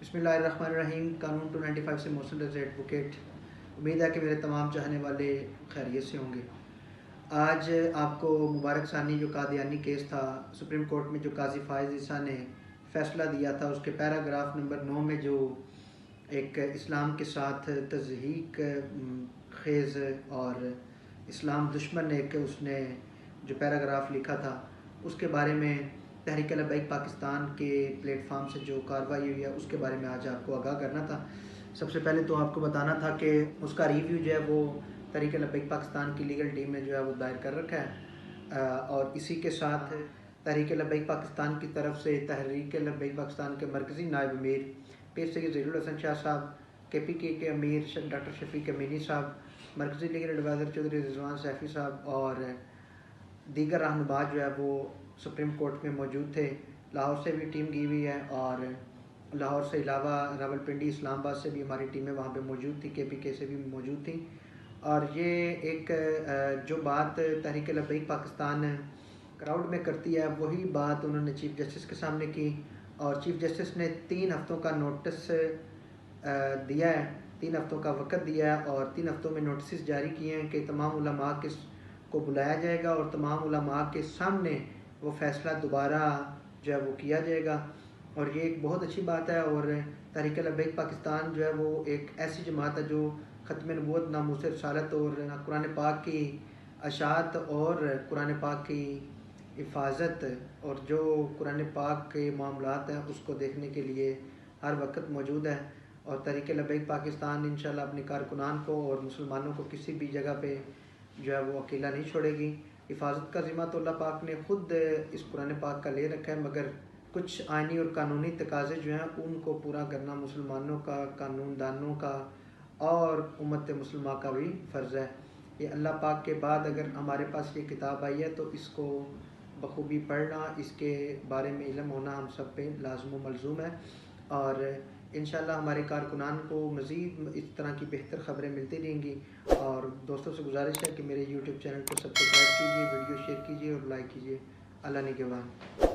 बिस्मिल्लाहिर्रहमानिर्रहीम। कानून 295 से मोहसिन रज़ा एडवोकेट। उम्मीद है कि मेरे तमाम चाहने वाले खैरियत से होंगे। आज आपको मुबारक सानी जो कादियानी केस था, सुप्रीम कोर्ट में जो काजी फायज़ ईसा ने फ़ैसला दिया था, उसके पैराग्राफ नंबर 9 में जो एक इस्लाम के साथ तज़हीक खेज़ और इस्लाम दुश्मन एक उसने जो पैराग्राफ लिखा था, उसके बारे में तहरीक लब्बैक पाकिस्तान के प्लेटफार्म से जो कार्रवाई हुई है उसके बारे में आज आपको आगाह करना था। सबसे पहले तो आपको बताना था कि उसका रिव्यू जो है वो तहरीक लब्बैक पाकिस्तान की लीगल टीम ने जो है वो दायर कर रखा है, और इसी के साथ तहरीक लब्बैक पाकिस्तान की तरफ से तहरीक लब्बैक पाकिस्तान के मरकज़ी नायब अमीर पीर सैयद ज़हीरुल हसन शाह साहब, KPK के अमीर डॉक्टर शफीक अमीनी साहब, मरकज़ी लीगल एडवाइज़र चौधरी रिजवान सैफ़ी साहब और दीगर रहनुमा जो है वो सुप्रीम कोर्ट में मौजूद थे। लाहौर से भी टीम गई हुई है और लाहौर से अलावा रावलपिंडी, इस्लामाबाद से भी हमारी टीमें वहाँ पे मौजूद थी, KPK से भी मौजूद थी। और ये एक जो बात तहरीक लब्बैक पाकिस्तान क्राउड में करती है वही बात उन्होंने चीफ़ जस्टिस के सामने की, और चीफ़ जस्टिस ने 3 हफ़्तों का नोटिस दिया है, 3 हफ़्तों का वक़्त दिया है और 3 हफ़्तों में नोटिस जारी किए हैं कि तमाम उलमा को बुलाया जाएगा और तमाम उलमा के सामने वो फ़ैसला दोबारा जो है वो किया जाएगा। और ये एक बहुत अच्छी बात है। और तहरीक लब्बैक पाकिस्तान जो है वो एक ऐसी जमात है जो ख़त्म नबूवत, नामूस रिसालत और कुरान पाक की अशात और कुरान पाक की हिफाजत और जो कुरान पाक के मामलात हैं उसको देखने के लिए हर वक्त मौजूद है। और तहरीक लब्बैक पाकिस्तान इंशाल्लाह अपने कारकुनान को और मुसलमानों को किसी भी जगह पे जो है वो अकेला नहीं छोड़ेगी। हिफाजत का ज़िम्मा तो अल्लाह पाक ने ख़ुद इस कुरान पाक का ले रखा है, मगर कुछ आइनी और कानूनी तकाज़े जो हैं उनको पूरा करना मुसलमानों का, कानून दानों का और उम्मत मुसलमा का भी फ़र्ज़ है। ये अल्लाह पाक के बाद अगर हमारे पास ये किताब आई है तो इसको बखूबी पढ़ना, इसके बारे में इल्म होना हम सब पे लाज़िम व मलज़ूम है। और इंशाल्लाह हमारे कारकुनान को मज़ीद इस तरह की बेहतर ख़बरें मिलती रहेंगी। और दोस्तों से गुजारिश है कि मेरे YouTube चैनल को सब्सक्राइब कीजिए, वीडियो शेयर कीजिए और लाइक कीजिए। अल्लाह निगहबान।